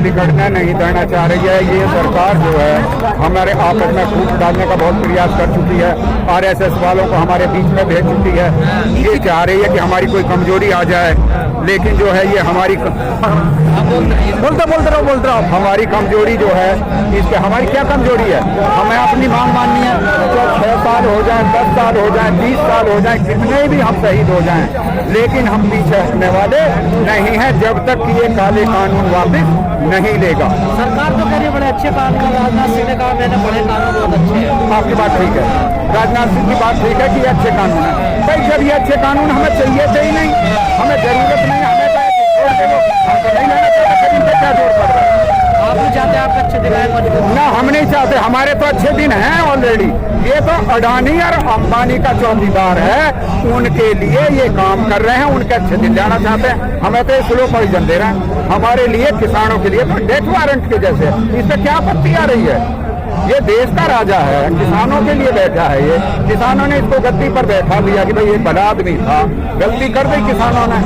बिजली कटने नहीं देना चाह रही है। ये सरकार जो है हमारे आपस में फूट डालने का बहुत प्रयास कर चुकी है। RSS वालों को हमारे बीच में भेज चुकी है। ये चाह रही है कि हमारी कोई कमजोरी आ जाए, लेकिन जो है ये हमारी बोलते रहो हमारी कमजोरी जो है, इसके हमारी क्या कमजोरी है? हमें अपनी मांग माननी है। तो 6 साल हो जाए, 10 साल हो जाए, 20 साल हो जाए, कितने भी हम शहीद हो जाएं, लेकिन हम पीछे हटने वाले नहीं हैं जब तक कि ये काले कानून वापस नहीं लेगा। सरकार तो कह रही है बड़े अच्छे कानून, राजनाथ सिंह ने कहा मैंने बड़े कानून बहुत अच्छे हैं। आपकी बात ठीक है, राजनाथ सिंह की बात ठीक है कि ये अच्छे कानून है। भाई जब ये अच्छे कानून हमें चाहिए थे ही नहीं, हमें जरूरत नहीं, हमें नहीं लेना चाहते, इनसे क्या जोर पड़ रहा है? आप भी चाहते हैं आपके अच्छे दिन आए मजबूत? ना, हम नहीं चाहते, हमारे तो अच्छे दिन हैं ऑलरेडी। ये तो अडानी और अंबानी का चौकीदार है, उनके लिए ये काम कर रहे हैं, उनके अच्छे दिन जाना चाहते हैं। हमें तो स्लो पॉइजन दे रहे हैं। हमारे लिए, किसानों के लिए तो डेथ वारंट के जैसे। इससे क्या आपत्ति आ रही है? ये देश का राजा है, किसानों के लिए बैठा है। ये किसानों ने इसको गद्दी पर बैठा दिया कि भाई ये बड़ा आदमी था, गलती कर दी किसानों ने,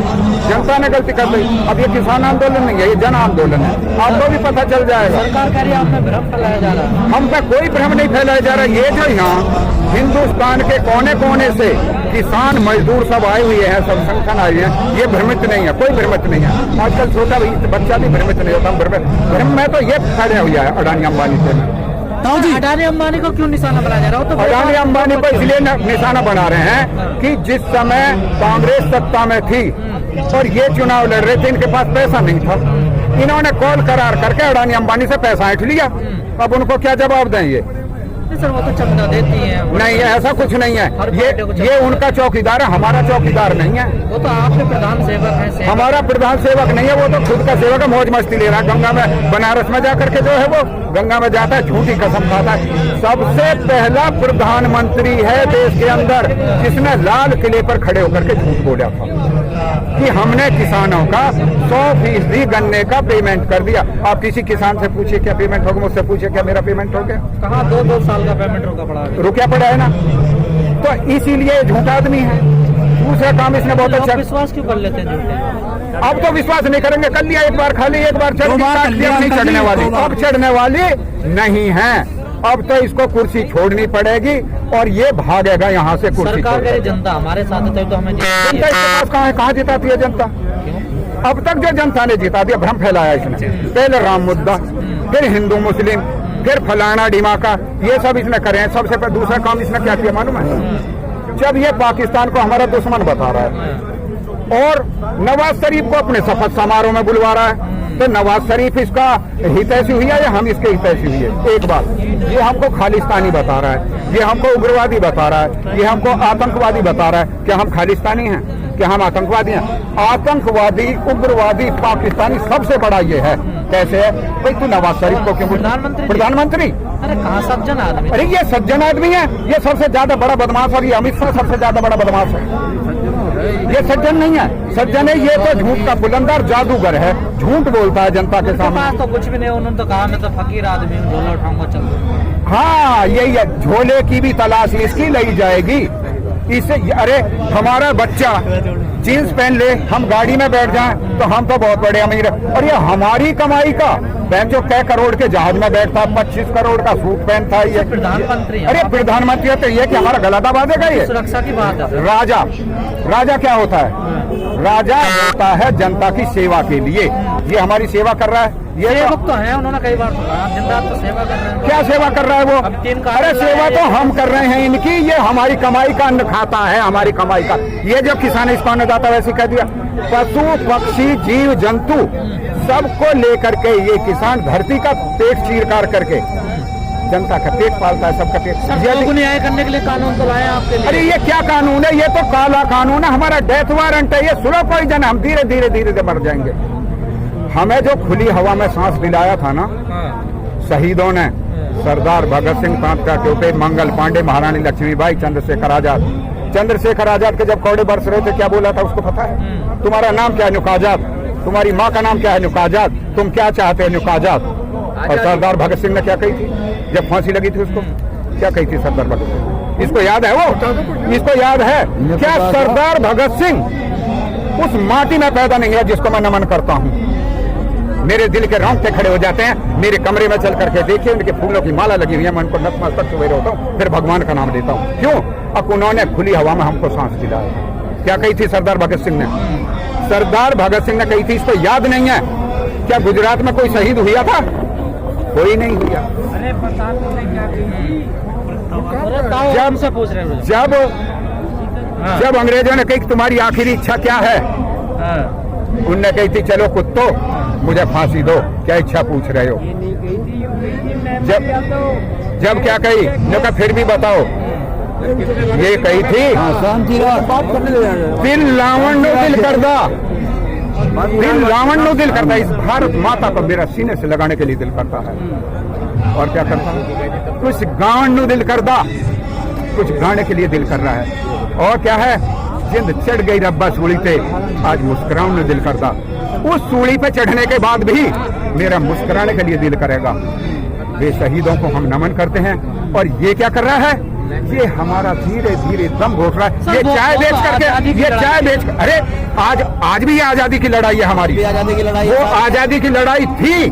जनता ने गलती कर दी। अब ये किसान आंदोलन नहीं है, ये जन आंदोलन है। आपको भी पता चल जाएगा। सरकार कह रही है आप में भ्रम फैलाया जा रहा है। हम पे कोई भ्रम नहीं फैलाया जा रहा। ये जो यहाँ हिंदुस्तान के कोने कोने से किसान मजदूर सब आए हुए हैं, सब संगठन आए हैं, ये भ्रमित नहीं है, कोई भ्रमित नहीं है। आजकल छोटा बच्चा भी भ्रमित नहीं होता। भ्रम में तो ये फैला हुआ है अडानी अंबानी से। अडानी अंबानी को क्यों निशाना बनाया जा रहा है? तो अडानी अंबानी को इसलिए निशाना बना रहे हैं कि जिस समय कांग्रेस सत्ता में थी और ये चुनाव लड़ रहे थे, इनके पास पैसा नहीं था। इन्होंने कॉल करार करके अडानी अंबानी से पैसा ऐंठ लिया। अब उनको क्या जवाब दें? ये सर वो तो चंदा देती है। नहीं, ऐसा कुछ नहीं है। ये उनका चौकीदार है, हमारा चौकीदार नहीं है। वो तो आपके प्रधान सेवक है। हमारा प्रधान सेवक नहीं है, वो तो खुद का सेवक है, मौज मस्ती ले रहा है। गंगा में, बनारस में जाकर के जो है वो गंगा में जाता है, झूठी कसम खाता है। सबसे पहला प्रधानमंत्री है देश के अंदर जिसने लाल किले पर खड़े होकर के झूठ बोला था कि हमने किसानों का 100% गन्ने का पेमेंट कर दिया। आप किसी किसान से पूछिए क्या पेमेंट होगा, मुझसे पूछिए क्या मेरा पेमेंट हो गया? कहाँ 2-2 साल का पेमेंट रुका पड़ा है ना। तो इसीलिए झूठा आदमी है। दूसरा काम इसने बहुत अच्छा। विश्वास क्यों कर लेते हैं? अब तो विश्वास नहीं करेंगे। कर लिया एक बार, खाली एक बार चढ़ नहीं चढ़ने वाली, अब चढ़ने वाली नहीं है। अब तो इसको कुर्सी छोड़नी पड़ेगी और ये भागेगा यहाँ से कुर्सी। सरकार कह रही जनता हमारे साथ है तो हमें जनता इसके पास कहाँ है? कहाँ जिताती है जनता? अब तक जो जनता ने जिता दिया, भ्रम फैलाया इसने। पहले राम मुद्दा, फिर हिंदू मुस्लिम, फिर फलाना डिमाका, ये सब इसने करे हैं। सबसे पहले दूसरा काम इसने क्या किया मालूम है? जब ये पाकिस्तान को हमारा दुश्मन बता रहा है और नवाज शरीफ को अपने शपथ समारोह में बुलवा रहा है, तो नवाज शरीफ इसका हितैषी हुई है या हम इसके हितैषी हुई है? एक बात, ये हमको खालिस्तानी बता रहा है, ये हमको उग्रवादी बता रहा है, ये हमको आतंकवादी बता रहा है। क्या हम खालिस्तानी हैं? क्या हम आतंकवादी हैं? आतंकवादी, उग्रवादी, पाकिस्तानी सबसे बड़ा ये है। कैसे है भाई? तू नवाज शरीफ को क्यों प्रधानमंत्री? अरे कहाँ सज्जन आदमी? अरे ये सज्जन आदमी है, ये सबसे ज्यादा बड़ा बदमाश, और ये अमित शाह सबसे ज्यादा बड़ा बदमाश है। ये सज्जन नहीं है, सज्जन है ये तो झूठ का बुलंदर जादूगर है, झूठ बोलता है जनता के सामने। तो कुछ भी नहीं, उन्होंने तो कहा मैं तो फकीर आदमी हूँ, झोला उठाऊंगा चल। हाँ यही है, झोले की भी तलाश इसकी ली जाएगी। इसे अरे हमारा बच्चा जींस पहन ले, हम गाड़ी में बैठ जाएं तो हम तो बहुत बड़े अमीर है, और ये हमारी कमाई का बैंक जो कै करोड़ के जहाज में बैठता, 25 करोड़ का सूट पहनता है ये प्रधानमंत्री। अरे प्रधानमंत्री है तो ये कि हमारा गला दबा देगा ये? सुरक्षा की बात है। राजा क्या होता है? राजा होता है जनता की सेवा के लिए। ये हमारी सेवा कर रहा है। ये तो है, उन्होंने कई बार दिन रात तो सेवा कर रहे हैं। क्या सेवा कर रहा है वो? अरे सेवा तो हम कर रहे हैं इनकी, ये हमारी कमाई का अन्न खाता है, हमारी कमाई का। ये जो किसान इसको अन्नदाता वैसे कह दिया। पशु पक्षी जीव जंतु सबको लेकर के ये किसान धरती का पेट चीरकार करके जनता का पेट पालता है, सबका पेट। लोगों ने न्याय करने के लिए कानून तो लाया आपके लिए। अरे ये क्या कानून है? ये तो काला कानून है, हमारा डेथ वारंट है, ये स्लो पॉइजन है, हम धीरे धीरे धीरे धीरे मर जाएंगे। हमें जो खुली हवा में सांस दिलाया था ना शहीदों ने, सरदार भगत सिंह, तात्या टोपे, मंगल पांडे, महारानी लक्ष्मीबाई, चंद्रशेखर आजाद के जब कौड़े बरस रहे थे, क्या बोला था उसको पता है? तुम्हारा नाम क्या है? नुक आजाद। तुम्हारी माँ का नाम क्या है? नुक आजाद। तुम क्या चाहते हैं? नुक आजाद। और सरदार भगत सिंह ने क्या कही थी जब फांसी लगी थी उसको? क्या कही थी सरदार भगत सिंह? इसको याद है? वो इसको याद है क्या? सरदार भगत सिंह उस माटी में पैदा नहीं है जिसको मैं नमन करता हूँ। मेरे दिल के रोंगटे खड़े हो जाते हैं। मेरे कमरे में चल करके देखिए, उनके फूलों की माला लगी हुई है, मैं उनको नतमस्तक सवेरे होता हूँ, फिर भगवान का नाम लेता हूँ। क्यों? अब उन्होंने खुली हवा में हमको सांस दिलाया। क्या कही थी सरदार भगत सिंह ने? सरदार भगत सिंह ने कही थी, इसको याद नहीं है क्या गुजरात में कोई शहीद हुआ था? कोई नहीं हुआ। जब अंग्रेजों ने कही तुम्हारी आखिरी इच्छा क्या है, उनने कही थी चलो कुत्तो मुझे फांसी दो, क्या इच्छा पूछ रहे हो? जब क्या कही, जो कहा फिर भी बताओ, ये कही थी दिल लावण नो दिल करदा, दिल लावण नो दिल करता। इस भारत माता को मेरा सीने से लगाने के लिए दिल करता है। और क्या करता है? कुछ गावन नो दिल करदा, कुछ गाने के लिए दिल कर रहा है। और क्या है? जिंद चढ़ गई रब्बा सूली पे, आज मुस्कुराने दिल करता। उस सूली पे चढ़ने के बाद भी मेरा मुस्कुराने के लिए दिल करेगा। वे शहीदों को हम नमन करते हैं। और ये क्या कर रहा है? ये हमारा धीरे धीरे दम घोट रहा है। ये चाय बेच करके, ये चाय बेच, अरे आज भी ये आजादी की लड़ाई है हमारी। आजादी की लड़ाई, वो आजादी की लड़ाई थी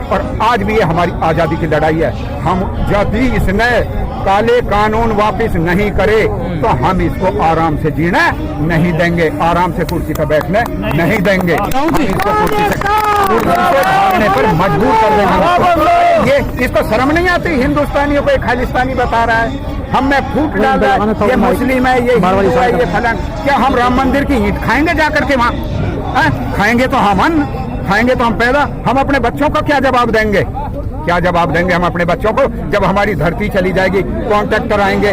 और आज भी ये हमारी आजादी की लड़ाई है। हम जब भी इसने काले कानून वापस नहीं करे तो हम इसको आराम से जीना नहीं देंगे, आराम से कुर्सी पर बैठने नहीं देंगे। इसको कुर्सी से भागने पर मजबूर कर देंगे। ये इसको शर्म नहीं आती? हिंदुस्तानियों को एक खालिस्तानी बता रहा है, हम में फूट डाल रहा है, ये मुस्लिम है, ये हिंदू है, ये फलान। क्या हम राम मंदिर की ईंट खाएंगे जाकर के वहाँ? खाएंगे तो हम अन्न, खाएंगे तो हम पैदा। हम अपने बच्चों को क्या जवाब देंगे? क्या जवाब देंगे हम अपने बच्चों को जब हमारी धरती चली जाएगी? कॉन्ट्रैक्टर आएंगे,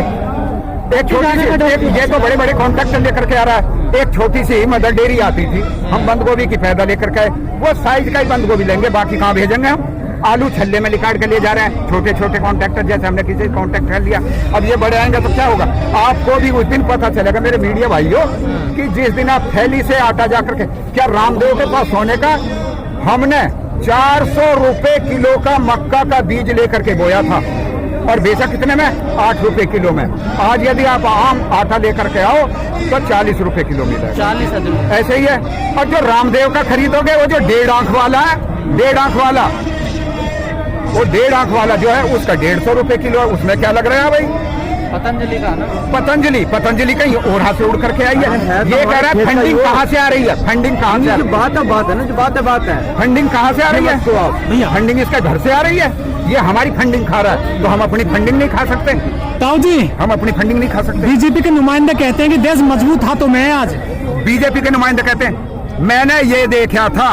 एक छोटी सी, ये तो बड़े बड़े कॉन्ट्रैक्टर लेकर के आ रहा है। एक छोटी सी मदर डेयरी आती थी, हम बंद गोभी की पैदा लेकर के, वो साइज का ही बंद गोभी लेंगे, बाकी कहाँ भेजेंगे हम? आलू छल्ले में निकाल के ले जा रहे हैं छोटे छोटे कॉन्ट्रैक्टर, जैसे हमने किसी कॉन्ट्रैक्ट कर लिया। अब ये बड़े आएंगे तो क्या होगा? आपको भी उस दिन पता चलेगा मेरे मीडिया भाइयों कि जिस दिन आप थैली से आटा जाकर के, क्या रामदेव के पास सोने का, हमने 400 रुपए किलो का मक्का का बीज लेकर के बोया था और बेचा कितने में? 8 रुपए किलो में। आज यदि आप आम आटा लेकर के आओ तो 40 रुपए किलो मिलेगा। 40 ऐसे ही है। और जो रामदेव का खरीदोगे वो जो 1.5 आंख वाला है, 1.5 आंख वाला, वो 1.5 आंख वाला जो है उसका 150 रुपए किलो है। उसमें क्या लग रहा है भाई? पतंजलि का ना, पतंजलि कहीं ओढ़ा से उड़ करके आई है। ये कह रहा है फंडिंग कहाँ से आ रही है? फंडिंग कहाँ से आ रही है? बात है ना, जो बात है, फंडिंग कहाँ से आ रही है? फंडिंग इसके घर से आ रही है। ये हमारी फंडिंग खा रहा है तो हम अपनी फंडिंग नहीं खा सकते? ताऊ जी, हम अपनी फंडिंग नहीं खा सकते? बीजेपी के नुमाइंदे कहते हैं कि देश मजबूत हाथों में है। आज बीजेपी के नुमाइंदे कहते हैं, मैंने ये देखा था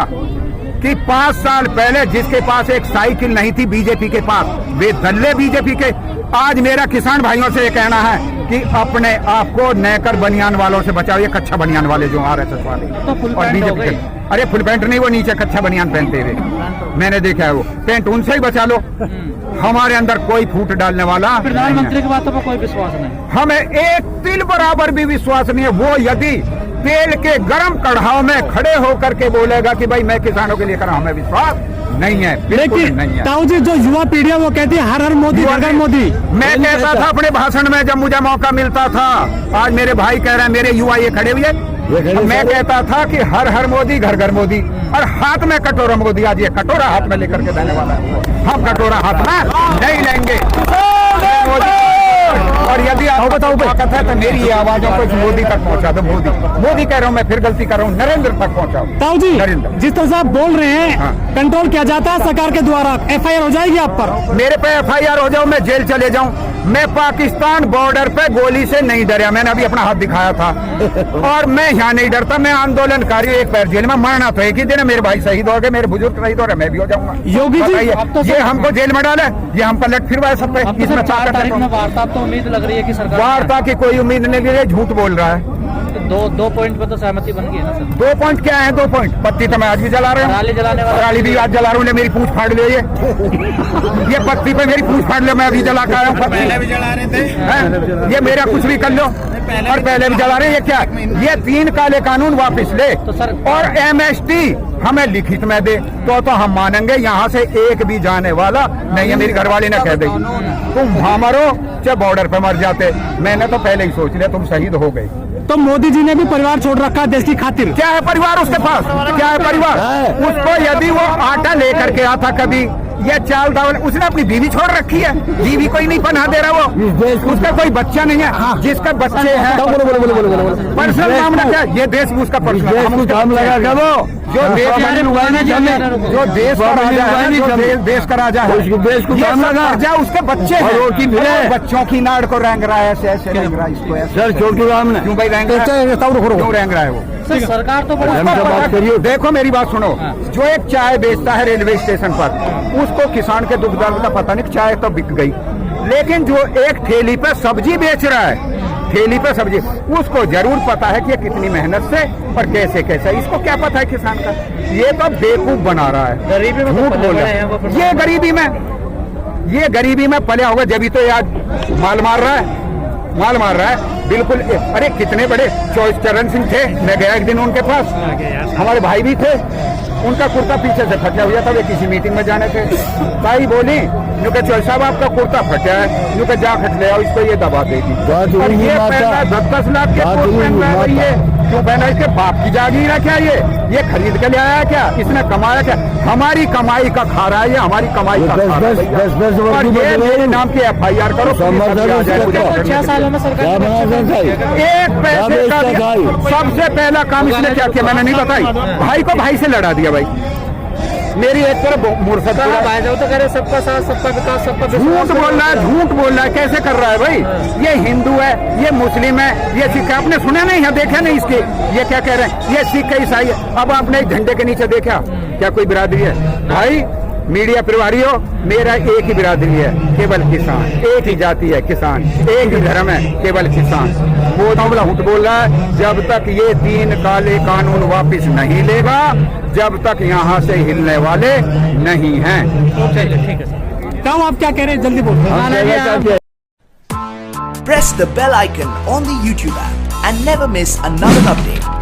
कि 5 साल पहले जिसके पास एक साइकिल नहीं थी बीजेपी के पास, वे दल्ले बीजेपी के। आज मेरा किसान भाइयों से ये कहना है कि अपने आप को नैकर बनियान वालों से बचाओ, ये कच्चा बनियान वाले जो RSS वाले और बीजेपी के। अरे फुल पैंट नहीं, वो नीचे कच्चा बनियान पहनते हुए मैंने देखा है। वो पैंट उनसे ही बचा लो। हमारे अंदर कोई फूट डालने वाला, प्रधानमंत्री की बातों पर कोई विश्वास नहीं, हमें एक तिल बराबर भी विश्वास नहीं है। वो यदि तेल के गरम कढ़ाव में खड़े होकर के बोलेगा कि भाई मैं किसानों के लिए कर रहा हूं, हमें विश्वास नहीं है, बिल्कुल नहीं है। ताऊ जी, जो युवा पीढ़ी है वो कहती है हर हर मोदी, हर मोदी। मैं कहता था अपने भाषण में जब मुझे मौका मिलता था, आज मेरे भाई कह रहे हैं, मेरे युवा ये खड़े हुए, मैं कहता था कि हर हर मोदी, घर घर मोदी, और हाथ में कटोरा मोदी। आज ये कटोरा हाथ में लेकर के देने वाला है। हम कटोरा हाथ में नहीं लेंगे। और यदि आप बताओ ताकत है तो मेरी ये आवाजों को मोदी तक पहुंचा दो। मोदी कह रहा हूं मैं, फिर गलती कर रहा हूं, नरेंद्र तक पहुंचाओ। ताऊ जी, नरेंद्र, जिस तरह से आप बोल रहे हैं कंट्रोल किया जाता है सरकार के द्वारा, FIR हो जाएगी आप पर? मेरे पे FIR हो जाओ, मैं जेल चले जाऊं। मैं पाकिस्तान बॉर्डर पे गोली से नहीं डरा, मैंने अभी अपना हाथ दिखाया था। और मैं यहाँ नहीं डरता, मैं आंदोलनकारी, एक पैर जेल में मरना तो एक ही दिन है। मेरे भाई शहीद हो गए, मेरे बुजुर्ग शहीद हो रहे, मैं भी हो जाऊंगा। योगी जी, ये हमको जेल में डाले, ये हम पलट फिरवाए सब पे। इसमें 4 तारीख में वार्ता, तो उम्मीद लग रही है कि सरकार वार्ता की कोई उम्मीद नहीं, झूठ बोल रहा है। दो पॉइंट पे तो सहमति बन गई है ना सर? 2 पॉइंट क्या है? 2 पॉइंट पत्ती तो मैं आज भी जला रहा हूँ, पराली जलाने वाला, पराली भी आज जला रहा हूँ। मेरी पूछ फाड़ लो, ये पत्ती पे मेरी पूछ फाड़ लो, मैं अभी जला कर आया हूँ। पहले भी जला रहे थे, ये मेरा कुछ भी कर लो, और पहले भी जला रहे हैं। ये क्या? ये 3 काले कानून वापस ले तो सर, और MST हमें लिखित में दे तो हम मानेंगे। यहाँ से एक भी जाने वाला नहीं है। मेरी घरवाली ने कह देगी तुम वहां मरो चाहे बॉर्डर पे मर जाते। मैंने तो पहले ही सोच लिया तुम शहीद हो गए। तो मोदी जी ने भी परिवार छोड़ रखा है देश की खातिर। क्या है परिवार उसके पास? क्या है परिवार? उसको यदि वो आटा लेकर के आता कभी, ये चाल दावल, उसने अपनी बीवी छोड़ रखी है, बीवी कोई नहीं पनाह दे रहा वो, उसका कोई बच्चा नहीं है, जिसका बच्चे हैं पर्सनल मामला क्या है? ये देश उसका पर्सनल काम लगा क्या वो जो देश का राजा है, देश का राजा है, देश को काम लगा, उसके बच्चे हैं, बच्चों की नाड़ को रेंग रहा है, ऐसे रेंग रहा है इसको, सर छोटी काम क्यों भाई रेंग रहा है, क्यों रेंग रहा है वो? सर सरकार तो बड़ा बात करिए, देखो मेरी बात सुनो, जो एक चाय बेचता है रेलवे स्टेशन पर, उसको किसान के दुख दर्द का पता नहीं, चाय तो बिक गई, लेकिन जो एक ठेली पे सब्जी बेच रहा है, ठेली पे सब्जी, उसको जरूर पता है कि ये कितनी मेहनत से और कैसे कैसे, इसको क्या पता है किसान का? ये तो बेवकूफ बना रहा है, गरीबी में झूठ बोल रहा है, ये गरीबी में पले होगा, जब तो आज माल मार रहा है बिल्कुल। अरे कितने बड़े चरण सिंह थे, मैं गया एक दिन उनके पास, हमारे भाई भी थे, उनका कुर्ता पीछे से फटा हुआ था, वे किसी मीटिंग में जाने थे, भाई बोली न्यू के चौधरी साहब आपका कुर्ता फटा है, न्यू के जा खट ले आओ, इसको ये दबा देगी, और ये पहला 10-10 लाख के कोट पहन रहा है, ये क्यों पहना? इसके बाप की जागीर है क्या? ये खरीद के ले आया क्या? इसने कमाया क्या? हमारी कमाई का खा रहा है, ये हमारी कमाई का खा रहा है, और ये मेरे नाम की FIR करो, 6 सालों में सरकार एक पैसे का सबसे पहला काम इसने क्या किया मैंने नहीं बताई, भाई को भाई से लड़ा दिया। भाई मेरी एक तरफ मुर्शद तो कह रहे सबका साथ सबका विकास सबका झूठ बोल रहा है, कैसे कर रहा है भाई? ये हिंदू है, ये मुस्लिम है, ये सिख है, आपने सुना नहीं है, देखा नहीं इसके, ये क्या कह रहे हैं, ये सिख है ईसाई है। अब आपने झंडे के नीचे देखा क्या कोई बिरादरी है? भाई मीडिया प्रभारी हो, मेरा एक ही बिरादरी है, केवल किसान, एक ही जाति है किसान, एक ही धर्म है, केवल किसान। वो झूठ बोल रहा है, जब तक ये 3 काले कानून वापस नहीं लेगा, जब तक यहाँ से हिलने वाले नहीं हैं। ठीक है क्या आप क्या कह रहे हैं, जल्दी बोलो। Press the bell icon on the YouTube app and never miss another update.